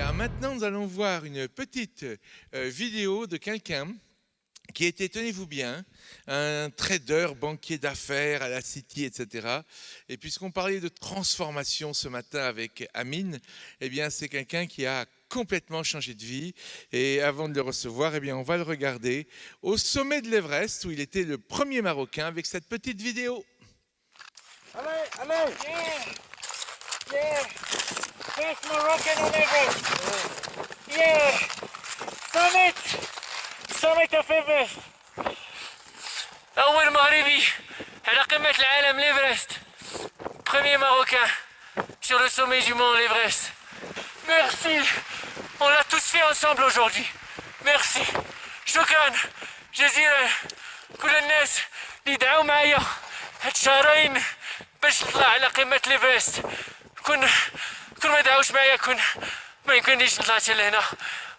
Alors maintenant, nous allons voir une petite vidéo de quelqu'un qui était, tenez-vous bien, un trader, banquier d'affaires à la City, etc. Et puisqu'on parlait de transformation ce matin avec Amine, eh bien c'est quelqu'un qui a complètement changé de vie. Et avant de le recevoir, eh bien on va le regarder au sommet de l'Everest, où il était le premier Marocain, avec cette petite vidéo. Allez, allez! Yeah! Yeah! First Moroccan on Everest! Yeah! Summit! Summit of Everest! أول مغربي على قمة العالم l'Everest. Premier Marocain sur le sommet du mont l'Everest. Merci! On l'a tous fait ensemble aujourd'hui. Merci! شكرا جزيلا كل الناس اللي دعوا معايا هاد الشهرين باش نطلع على قمة ليفرست. كون ما دعوش معايا كون ما يمكنليش نطلع حتى لهنا.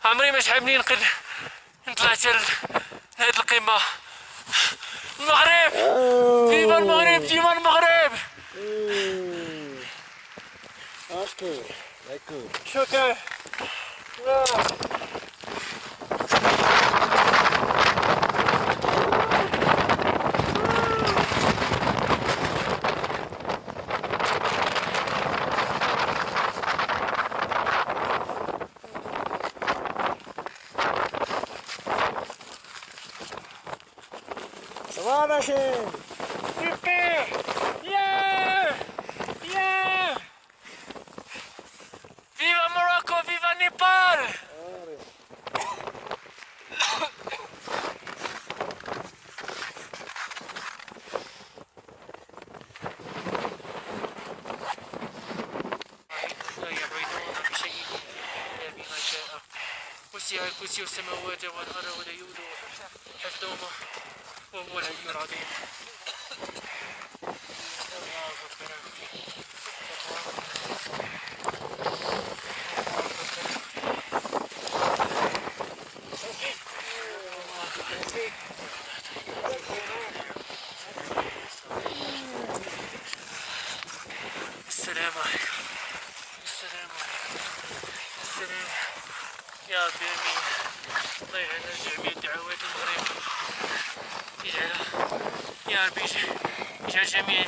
عمري ما شحال مني نقد نطلع حتى لهاد القمة. المغرب! فيفا المغرب! ديما المغرب! اوكي d'accord. شكرا. Ça va ma chaîne? Super! Yeah! Yeah! Viva Morocco! Viva Népal! وسع كرسي السماوات والأرض ولا يؤوده حفظهما وهو العلي العظيم. الله أكبر. السلام عليكم. السلام عليكم. السلام يا ربي امين. الله يعلى جميع دعوات المغرب يجعلها يا ربي يجعل جميع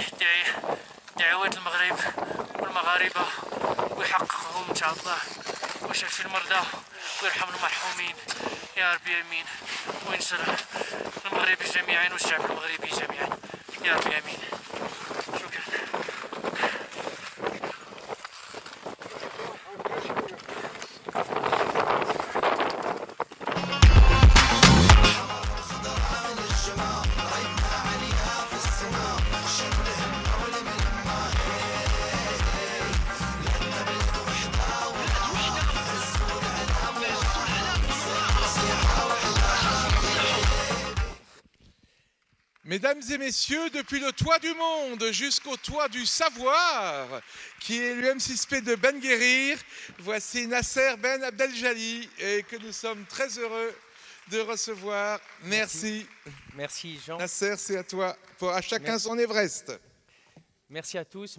دعوات المغرب والمغاربة ويحققهم ان شاء الله ويشفي المرضى ويرحم المرحومين يا ربي امين وينصر المغرب جميعا والشعب المغربي جميعا يا ربي امين. شكرا. Mesdames et messieurs, depuis le toit du monde jusqu'au toit du savoir, qui est l'UM6P de Ben Guérir, voici Nasser Ben Abdeljali et que nous sommes très heureux de recevoir. Merci. Merci Jean. Nasser, c'est à toi. À chacun Merci. son Everest. Merci à tous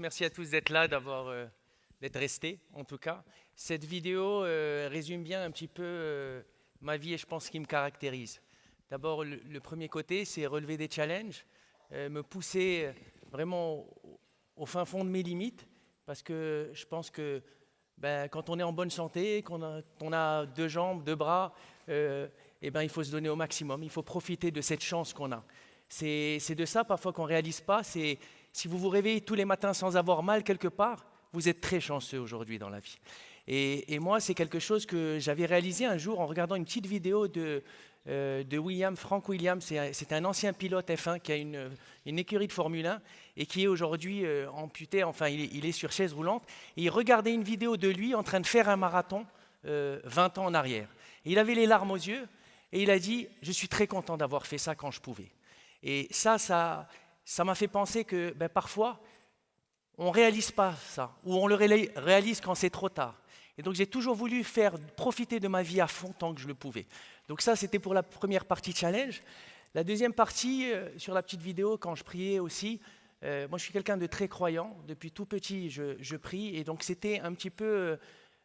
d'être là, d'être restés en tout cas. Cette vidéo résume bien un petit peu ma vie et je pense ce qui me caractérise. D'abord, le premier côté, c'est relever des challenges, me pousser vraiment au fin fond de mes limites, parce que je pense que quand on est en bonne santé, qu'on a deux jambes, deux bras, il faut se donner au maximum, il faut profiter de cette chance qu'on a. C'est de ça parfois qu'on ne réalise pas, c'est si vous vous réveillez tous les matins sans avoir mal quelque part, vous êtes très chanceux aujourd'hui dans la vie. Et moi, c'est quelque chose que j'avais réalisé un jour en regardant une petite vidéo de Frank Williams. C'est un ancien pilote F1 qui a une écurie de Formule 1 et qui est aujourd'hui amputé, enfin il est sur chaise roulante. Et il regardait une vidéo de lui en train de faire un marathon 20 ans en arrière. Et il avait les larmes aux yeux et il a dit « Je suis très content d'avoir fait ça quand je pouvais ». Et ça m'a fait penser que parfois, on ne réalise pas ça, ou on le réalise quand c'est trop tard. Et donc j'ai toujours voulu faire profiter de ma vie à fond tant que je le pouvais. Donc ça, c'était pour la première partie challenge. La deuxième partie, sur la petite vidéo, quand je priais aussi, moi je suis quelqu'un de très croyant. Depuis tout petit, je prie. Et donc c'était un petit peu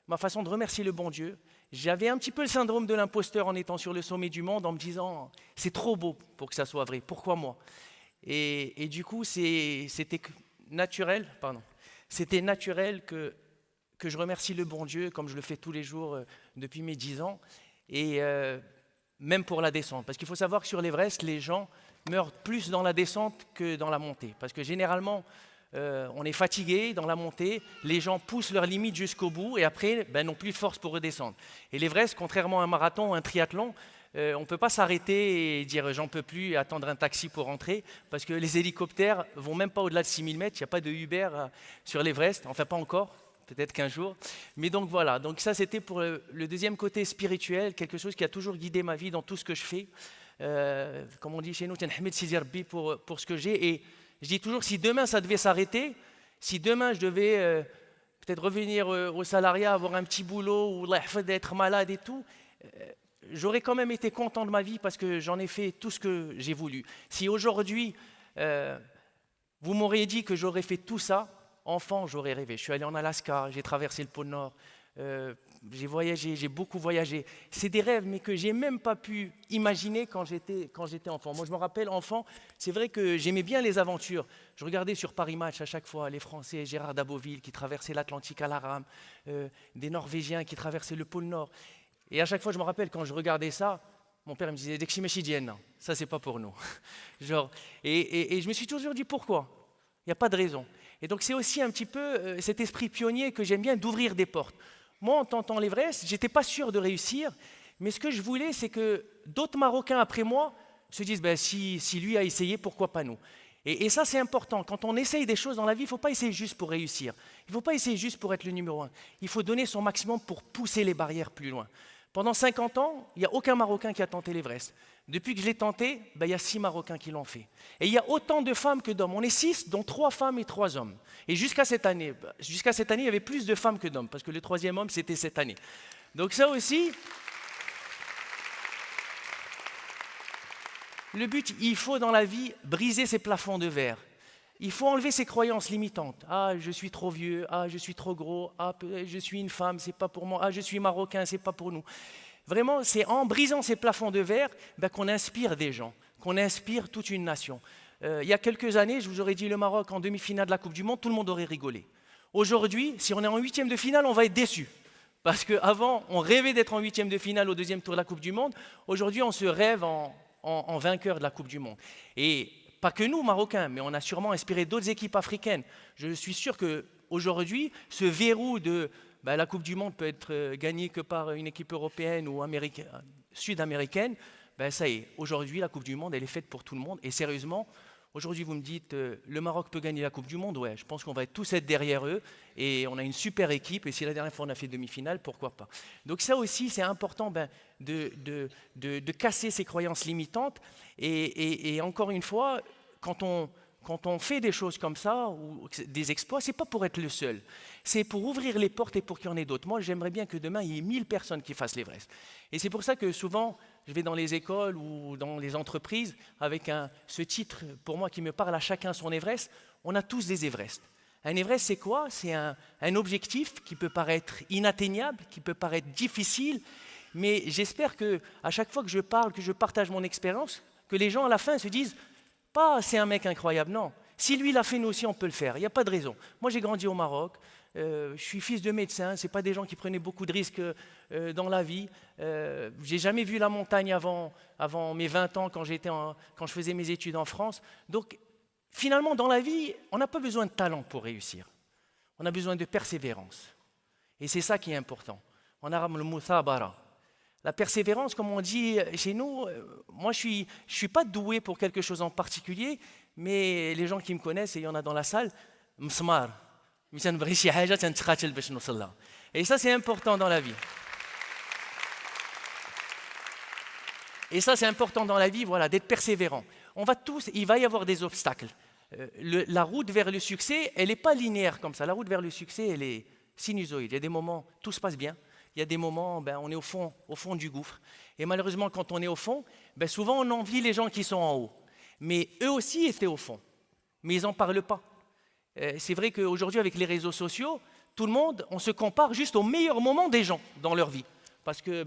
ma façon de remercier le bon Dieu. J'avais un petit peu le syndrome de l'imposteur en étant sur le sommet du monde, en me disant « c'est trop beau pour que ça soit vrai, pourquoi moi ?» Et du coup, c'était naturel que je remercie le bon Dieu, comme je le fais tous les jours depuis mes 10 ans, et même pour la descente. Parce qu'il faut savoir que sur l'Everest, les gens meurent plus dans la descente que dans la montée. Parce que généralement, on est fatigué dans la montée, les gens poussent leurs limites jusqu'au bout et après n'ont plus de force pour redescendre. Et l'Everest, contrairement à un marathon ou un triathlon, on ne peut pas s'arrêter et dire j'en peux plus et attendre un taxi pour rentrer parce que les hélicoptères ne vont même pas au-delà de 6000 mètres, il n'y a pas de Uber sur l'Everest, enfin pas encore, peut-être qu'un jour. Mais donc voilà, donc ça c'était pour le deuxième côté spirituel, quelque chose qui a toujours guidé ma vie dans tout ce que je fais. Comme on dit chez nous, pour ce que j'ai. Et je dis toujours, si demain ça devait s'arrêter, si demain je devais peut-être revenir au salariat, avoir un petit boulot ou d'être malade et tout, j'aurais quand même été content de ma vie parce que j'en ai fait tout ce que j'ai voulu. Si aujourd'hui, vous m'auriez dit que j'aurais fait tout ça, enfant, j'aurais rêvé. Je suis allé en Alaska, j'ai traversé le pôle Nord, j'ai voyagé, j'ai beaucoup voyagé. C'est des rêves, mais que j'ai même pas pu imaginer quand j'étais enfant. Moi, je me rappelle, enfant, c'est vrai que j'aimais bien les aventures. Je regardais sur Paris Match à chaque fois les Français, Gérard Daboville qui traversait l'Atlantique à la rame, des Norvégiens qui traversaient le pôle Nord. Et à chaque fois, je me rappelle, quand je regardais ça, mon père me disait « ça, c'est pas pour nous. » Genre, et je me suis toujours dit « Pourquoi ?» Il n'y a pas de raison. Et donc, c'est aussi un petit peu cet esprit pionnier que j'aime bien d'ouvrir des portes. Moi, en tentant l'Everest, je n'étais pas sûr de réussir, mais ce que je voulais, c'est que d'autres Marocains après moi se disent « si lui a essayé, pourquoi pas nous ?» Et ça, c'est important. Quand on essaye des choses dans la vie, il ne faut pas essayer juste pour réussir. Il ne faut pas essayer juste pour être le numéro 1. Il faut donner son maximum pour pousser les barrières plus loin. Pendant 50 ans, il n'y a aucun Marocain qui a tenté l'Everest. Depuis que je l'ai tenté, il y a 6 Marocains qui l'ont fait. Et il y a autant de femmes que d'hommes. On est 6, dont 3 femmes et 3 hommes. Et jusqu'à cette année, il y avait plus de femmes que d'hommes, parce que le 3e homme, c'était cette année. Donc ça aussi, le but, il faut dans la vie briser ces plafonds de verre. Il faut enlever ces croyances limitantes. Ah, je suis trop vieux. Ah, je suis trop gros. Ah, je suis une femme, c'est pas pour moi. Ah, je suis marocain, c'est pas pour nous. Vraiment, c'est en brisant ces plafonds de verre qu'on inspire des gens, qu'on inspire toute une nation. Il y a quelques années, je vous aurais dit le Maroc en demi-finale de la Coupe du Monde, tout le monde aurait rigolé. Aujourd'hui, si on est en 8e de finale, on va être déçu. Parce qu'avant, on rêvait d'être en 8e de finale au 2e tour de la Coupe du Monde. Aujourd'hui, on se rêve en vainqueur de la Coupe du Monde. Et pas que nous, Marocains, mais on a sûrement inspiré d'autres équipes africaines. Je suis sûr qu'aujourd'hui, ce verrou de la Coupe du Monde peut être gagnée que par une équipe européenne ou sud-américaine, ça y est, aujourd'hui, la Coupe du Monde, elle est faite pour tout le monde. Et sérieusement, aujourd'hui, vous me dites, le Maroc peut gagner la Coupe du Monde, ouais, je pense qu'on va tous être derrière eux. Et on a une super équipe, et si la dernière fois on a fait demi-finale, pourquoi pas. Donc ça aussi, c'est important de casser ces croyances limitantes. Et encore une fois, quand on fait des choses comme ça, ou des exploits, ce n'est pas pour être le seul. C'est pour ouvrir les portes et pour qu'il y en ait d'autres. Moi, j'aimerais bien que demain, il y ait 1000 personnes qui fassent l'Everest. Et c'est pour ça que souvent, je vais dans les écoles ou dans les entreprises avec ce titre, pour moi, qui me parle à chacun son Everest. On a tous des Everest. Un Everest, c'est quoi? C'est un objectif qui peut paraître inatteignable, qui peut paraître difficile, mais j'espère qu'à chaque fois que je parle, que je partage mon expérience, que les gens à la fin se disent « pas c'est un mec incroyable », non. Si lui l'a fait, nous aussi on peut le faire, il n'y a pas de raison. Moi j'ai grandi au Maroc, je suis fils de médecin, ce n'est pas des gens qui prenaient beaucoup de risques dans la vie. Je n'ai jamais vu la montagne avant mes 20 ans quand je faisais mes études en France. Donc finalement dans la vie, on n'a pas besoin de talent pour réussir, on a besoin de persévérance. Et c'est ça qui est important. En arabe, le muthabara. La persévérance, comme on dit chez nous, moi je suis pas doué pour quelque chose en particulier, mais les gens qui me connaissent, et il y en a dans la salle, msmar. Et ça c'est important dans la vie. Et ça c'est important dans la vie, voilà, d'être persévérant. Il va y avoir des obstacles. La route vers le succès, elle n'est pas linéaire comme ça. La route vers le succès, elle est sinusoïde. Il y a des moments, tout se passe bien. Il y a des moments, on est au fond du gouffre. Et malheureusement, quand on est au fond, souvent on envie les gens qui sont en haut. Mais eux aussi étaient au fond. Mais ils n'en parlent pas. C'est vrai qu'aujourd'hui, avec les réseaux sociaux, tout le monde, on se compare juste au meilleur moment des gens dans leur vie. Parce que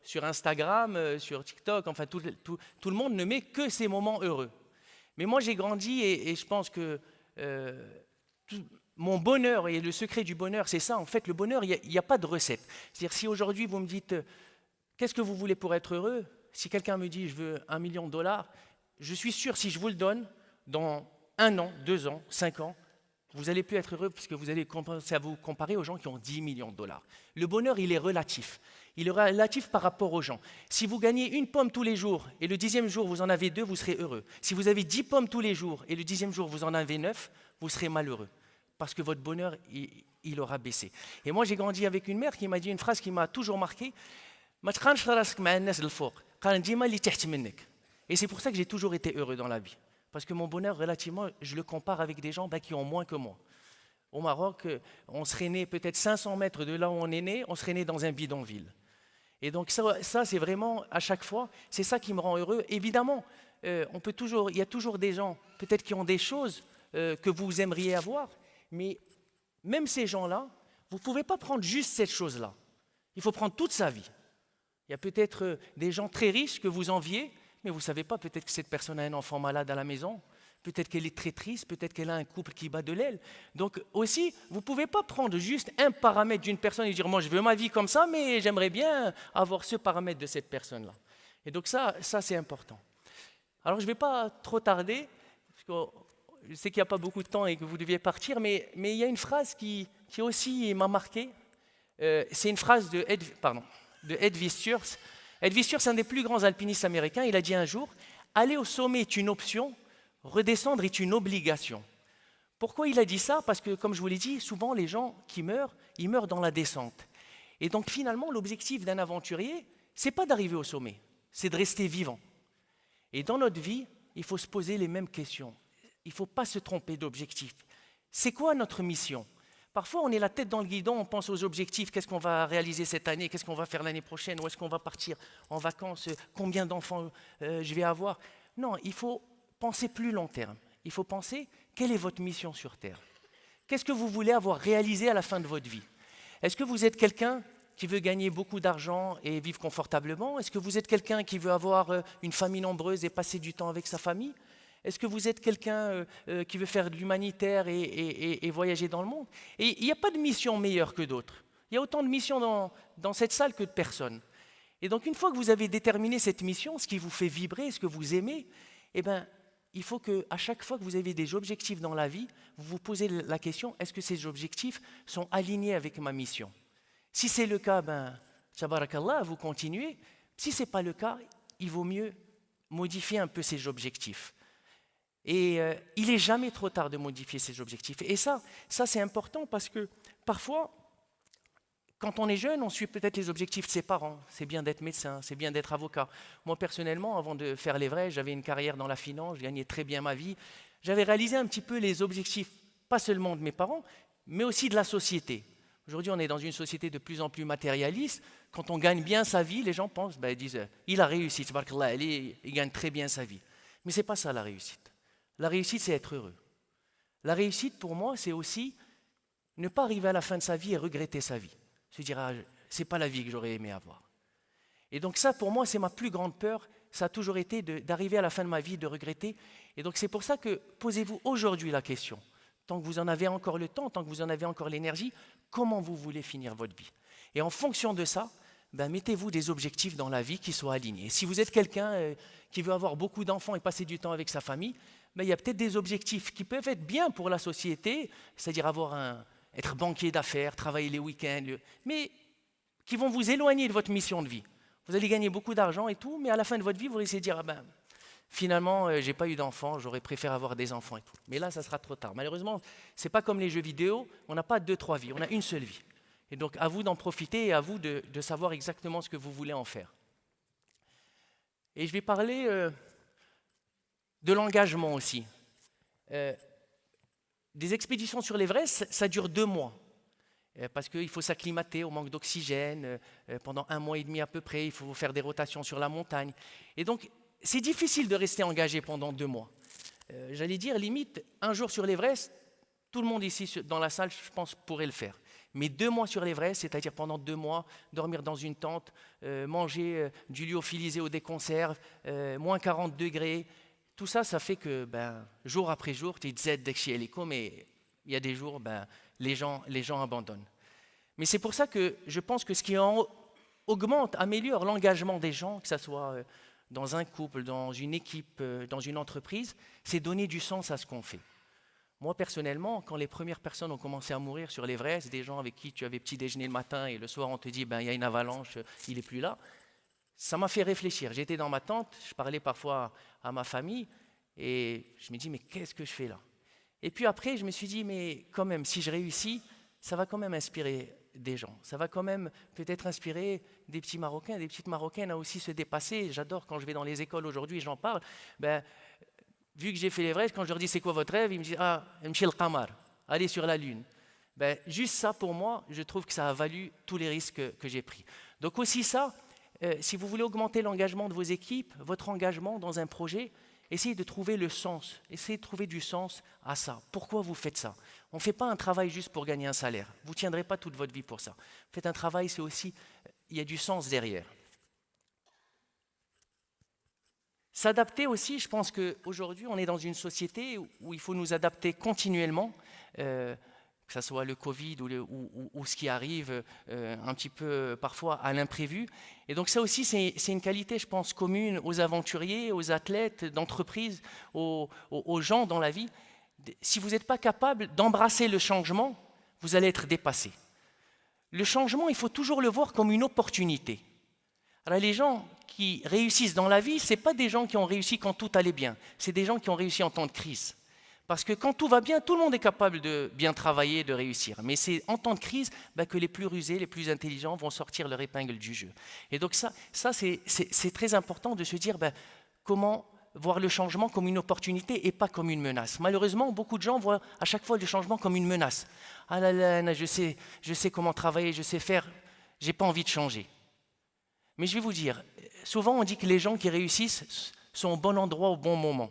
sur Instagram, sur TikTok, enfin tout le monde ne met que ces moments heureux. Mais moi j'ai grandi et je pense que mon bonheur et le secret du bonheur, c'est ça. En fait, le bonheur, il n'y a pas de recette. C'est-à-dire si aujourd'hui vous me dites qu'est-ce que vous voulez pour être heureux, si quelqu'un me dit je veux 1 million de dollars, je suis sûr si je vous le donne, dans 1 an, 2 ans, 5 ans, vous n'allez plus être heureux parce que vous allez commencer à vous comparer aux gens qui ont 10 millions de dollars. Le bonheur, il est relatif. Il est relatif par rapport aux gens. Si vous gagnez 1 pomme tous les jours et le 10e jour vous en avez 2, vous serez heureux. Si vous avez 10 pommes tous les jours et le 10e jour vous en avez 9, vous serez malheureux. Parce que votre bonheur, il aura baissé. Et moi, j'ai grandi avec une mère qui m'a dit une phrase qui m'a toujours marqué. Et c'est pour ça que j'ai toujours été heureux dans la vie. Parce que mon bonheur, relativement, je le compare avec des gens qui ont moins que moi. Au Maroc, on serait né peut-être 500 mètres de là où on est né, on serait né dans un bidonville. Et donc ça c'est vraiment, à chaque fois, c'est ça qui me rend heureux. Évidemment, il y a toujours des gens, peut-être qui ont des choses que vous aimeriez avoir, mais même ces gens-là, vous ne pouvez pas prendre juste cette chose-là. Il faut prendre toute sa vie. Il y a peut-être des gens très riches que vous enviez, mais vous ne savez pas, peut-être que cette personne a un enfant malade à la maison, peut-être qu'elle est très triste, peut-être qu'elle a un couple qui bat de l'aile. Donc aussi, vous ne pouvez pas prendre juste un paramètre d'une personne et dire « moi je veux ma vie comme ça, mais j'aimerais bien avoir ce paramètre de cette personne-là ». Et donc ça c'est important. Alors je ne vais pas trop tarder, parce que je sais qu'il n'y a pas beaucoup de temps et que vous deviez partir, mais il y a une phrase qui aussi m'a marqué. C'est une phrase de Ed Viesturs. Ed Viesturs, c'est un des plus grands alpinistes américains. Il a dit un jour « Aller au sommet est une option, redescendre est une obligation ». Pourquoi il a dit ça? Parce que, comme je vous l'ai dit, souvent les gens qui meurent, ils meurent dans la descente. Et donc finalement, l'objectif d'un aventurier, ce n'est pas d'arriver au sommet, c'est de rester vivant. Et dans notre vie, il faut se poser les mêmes questions. Il ne faut pas se tromper d'objectif. C'est quoi notre mission? Parfois, on est la tête dans le guidon, on pense aux objectifs, qu'est-ce qu'on va réaliser cette année, qu'est-ce qu'on va faire l'année prochaine, où est-ce qu'on va partir en vacances, combien d'enfants je vais avoir. Non, il faut penser plus long terme. Il faut penser, quelle est votre mission sur Terre? Qu'est-ce que vous voulez avoir réalisé à la fin de votre vie? Est-ce que vous êtes quelqu'un qui veut gagner beaucoup d'argent et vivre confortablement? Est-ce que vous êtes quelqu'un qui veut avoir une famille nombreuse et passer du temps avec sa famille? Est-ce que vous êtes quelqu'un qui veut faire de l'humanitaire et voyager dans le monde? Et il n'y a pas de mission meilleure que d'autres. Il y a autant de missions dans cette salle que de personnes. Et donc une fois que vous avez déterminé cette mission, ce qui vous fait vibrer, ce que vous aimez, eh bien, il faut qu'à chaque fois que vous avez des objectifs dans la vie, vous vous posez la question, est-ce que ces objectifs sont alignés avec ma mission? Si c'est le cas, tabarakallah, vous continuez. Si ce n'est pas le cas, il vaut mieux modifier un peu ces objectifs. Et il n'est jamais trop tard de modifier ses objectifs. Et ça c'est important parce que parfois, quand on est jeune, on suit peut-être les objectifs de ses parents. C'est bien d'être médecin, c'est bien d'être avocat. Moi, personnellement, avant de faire l'Everest, j'avais une carrière dans la finance, je gagnais très bien ma vie. J'avais réalisé un petit peu les objectifs, pas seulement de mes parents, mais aussi de la société. Aujourd'hui, on est dans une société de plus en plus matérialiste. Quand on gagne bien sa vie, les gens pensent, ils disent, il a réussi, tabarakallah, il gagne très bien sa vie. Mais ce n'est pas ça la réussite. La réussite, c'est être heureux. La réussite, pour moi, c'est aussi ne pas arriver à la fin de sa vie et regretter sa vie. Se dire, ce n'est pas la vie que j'aurais aimé avoir. Et donc ça, pour moi, c'est ma plus grande peur. Ça a toujours été d'arriver à la fin de ma vie, de regretter. Et donc c'est pour ça que posez-vous aujourd'hui la question. Tant que vous en avez encore le temps, tant que vous en avez encore l'énergie, comment vous voulez finir votre vie? Et en fonction de ça, mettez-vous des objectifs dans la vie qui soient alignés. Si vous êtes quelqu'un qui veut avoir beaucoup d'enfants et passer du temps avec sa famille, il y a peut-être des objectifs qui peuvent être bien pour la société, c'est-à-dire être banquier d'affaires, travailler les week-ends, mais qui vont vous éloigner de votre mission de vie. Vous allez gagner beaucoup d'argent et tout, mais à la fin de votre vie, vous allez essayer de dire finalement, je n'ai pas eu d'enfants, j'aurais préféré avoir des enfants et tout. Mais là, ça sera trop tard. Malheureusement, ce n'est pas comme les jeux vidéo, on n'a pas 2-3 vies, on a une seule vie. Et donc, à vous d'en profiter et à vous de savoir exactement ce que vous voulez en faire. Et je vais parler de l'engagement aussi. Des expéditions sur l'Everest, ça dure 2 mois. Parce qu'il faut s'acclimater au manque d'oxygène. Pendant 1 mois et demi à peu près, il faut faire des rotations sur la montagne. Et donc, c'est difficile de rester engagé pendant 2 mois. J'allais dire, limite, un jour sur l'Everest, Tout le monde ici dans la salle, je pense, pourrait le faire. Mais 2 mois sur l'Everest, c'est-à-dire pendant 2 mois, dormir dans une tente, manger du lyophilisé ou des conserves, moins 40 degrés, tout ça, ça fait que jour après jour, tu te dis chez Helico, mais il y a des jours, les gens abandonnent. Mais c'est pour ça que je pense que ce qui augmente, améliore l'engagement des gens, que ce soit dans un couple, dans une équipe, dans une entreprise, c'est donner du sens à ce qu'on fait. Moi, personnellement, quand les premières personnes ont commencé à mourir sur l'Everest, des gens avec qui tu avais petit déjeuner le matin et le soir on te dit il y a une avalanche, il n'est plus là, ça m'a fait réfléchir. J'étais dans ma tente, je parlais parfois à ma famille et je me dis mais qu'est-ce que je fais là? Et puis après, je me suis dit mais quand même, si je réussis, ça va quand même inspirer des gens. Ça va quand même peut-être inspirer des petits Marocains, des petites Marocaines à aussi se dépasser. J'adore quand je vais dans les écoles aujourd'hui, j'en parle. Vu que j'ai fait l'Everest, quand je leur dis c'est quoi votre rêve, ils me disent Mchi al-Qamar, aller sur la Lune. Juste ça pour moi, je trouve que ça a valu tous les risques que j'ai pris. Donc aussi ça, si vous voulez augmenter l'engagement de vos équipes, votre engagement dans un projet, essayez de trouver le sens, essayez de trouver du sens à ça. Pourquoi vous faites ça? On ne fait pas un travail juste pour gagner un salaire. Vous ne tiendrez pas toute votre vie pour ça. Vous faites un travail, c'est aussi, il y a du sens derrière. S'adapter aussi, je pense qu'aujourd'hui, on est dans une société où il faut nous adapter continuellement, que ce soit le Covid ou ce qui arrive un petit peu parfois à l'imprévu. Et donc ça aussi, c'est une qualité, je pense, commune aux aventuriers, aux athlètes d'entreprise, aux gens dans la vie. Si vous n'êtes pas capable d'embrasser le changement, vous allez être dépassé. Le changement, il faut toujours le voir comme une opportunité. Alors les gens qui réussissent dans la vie, ce n'est pas des gens qui ont réussi quand tout allait bien, c'est des gens qui ont réussi en temps de crise. Parce que quand tout va bien, tout le monde est capable de bien travailler, de réussir. Mais c'est en temps de crise que les plus rusés, les plus intelligents vont sortir leur épingle du jeu. Et donc ça c'est très important de se dire comment voir le changement comme une opportunité et pas comme une menace. Malheureusement, beaucoup de gens voient à chaque fois le changement comme une menace. Ah là là, je sais comment travailler, je sais faire, je n'ai pas envie de changer. Mais je vais vous dire, souvent on dit que les gens qui réussissent sont au bon endroit au bon moment.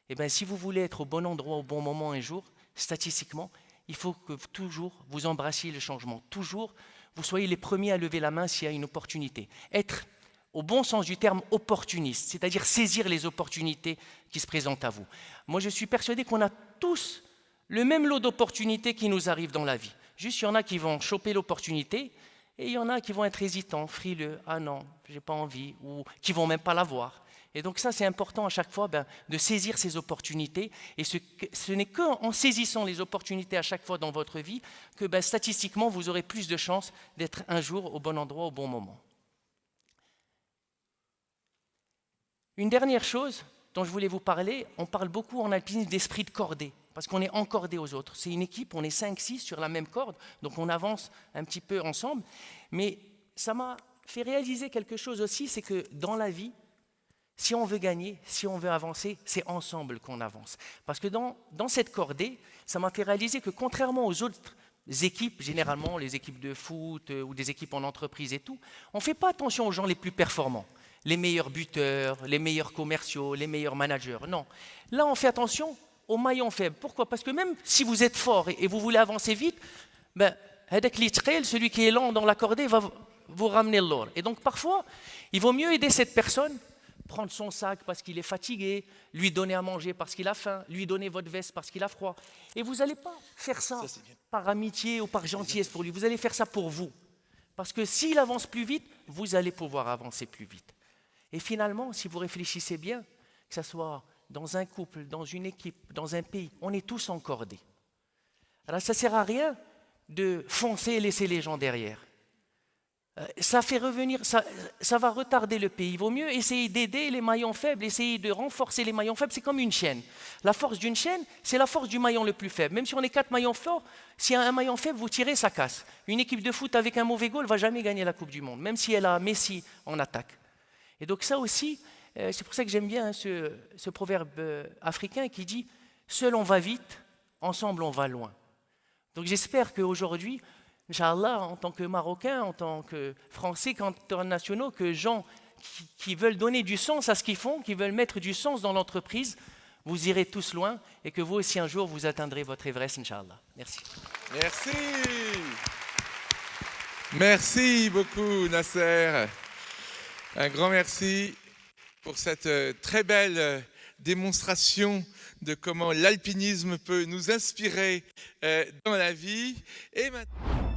Eh bien, si vous voulez être au bon endroit au bon moment un jour, statistiquement, il faut que toujours vous embrassiez le changement. Toujours, vous soyez les premiers à lever la main s'il y a une opportunité. Être, au bon sens du terme, opportuniste, c'est-à-dire saisir les opportunités qui se présentent à vous. Moi, je suis persuadé qu'on a tous le même lot d'opportunités qui nous arrivent dans la vie. Juste, il y en a qui vont choper l'opportunité, et il y en a qui vont être hésitants, frileux, ah non, j'ai pas envie, ou qui vont même pas l'avoir. Et donc ça, c'est important à chaque fois de saisir ces opportunités. Et ce n'est qu'en saisissant les opportunités à chaque fois dans votre vie que statistiquement, vous aurez plus de chances d'être un jour au bon endroit, au bon moment. Une dernière chose dont je voulais vous parler, on parle beaucoup en alpinisme d'esprit de cordée. Parce qu'on est encordé aux autres. C'est une équipe, on est 5-6 sur la même corde, donc on avance un petit peu ensemble. Mais ça m'a fait réaliser quelque chose aussi, c'est que dans la vie, si on veut gagner, si on veut avancer, c'est ensemble qu'on avance. Parce que dans cette cordée, ça m'a fait réaliser que contrairement aux autres équipes, généralement les équipes de foot ou des équipes en entreprise et tout, on ne fait pas attention aux gens les plus performants, les meilleurs buteurs, les meilleurs commerciaux, les meilleurs managers. Non, là on fait attention aux maillons faibles. Pourquoi? Parce que même si vous êtes fort et vous voulez avancer vite, celui qui est lent dans la cordée va vous ramener l'or. Et donc parfois, il vaut mieux aider cette personne, prendre son sac parce qu'il est fatigué, lui donner à manger parce qu'il a faim, lui donner votre veste parce qu'il a froid. Et vous n'allez pas faire ça par amitié ou par gentillesse pour lui, vous allez faire ça pour vous. Parce que s'il avance plus vite, vous allez pouvoir avancer plus vite. Et finalement, si vous réfléchissez bien, que ce soit dans un couple, dans une équipe, dans un pays, on est tous encordés. Alors ça ne sert à rien de foncer et laisser les gens derrière. Ça fait revenir, ça va retarder le pays. Il vaut mieux essayer d'aider les maillons faibles, essayer de renforcer les maillons faibles. C'est comme une chaîne. La force d'une chaîne, c'est la force du maillon le plus faible. Même si on est 4 maillons forts, s'il y a un maillon faible, vous tirez, ça casse. Une équipe de foot avec un mauvais goal ne va jamais gagner la Coupe du Monde, même si elle a Messi en attaque. Et donc ça aussi, c'est pour ça que j'aime bien ce proverbe africain qui dit « Seul on va vite, ensemble on va loin ». Donc j'espère qu'aujourd'hui, Inch'Allah, en tant que Marocains, en tant que Français, qu'internationaux, que gens qui veulent donner du sens à ce qu'ils font, qui veulent mettre du sens dans l'entreprise, vous irez tous loin et que vous aussi un jour vous atteindrez votre Everest, Inch'Allah. Merci. Merci. Merci beaucoup, Nasser. Un grand merci pour cette très belle démonstration de comment l'alpinisme peut nous inspirer dans la vie. Et maintenant...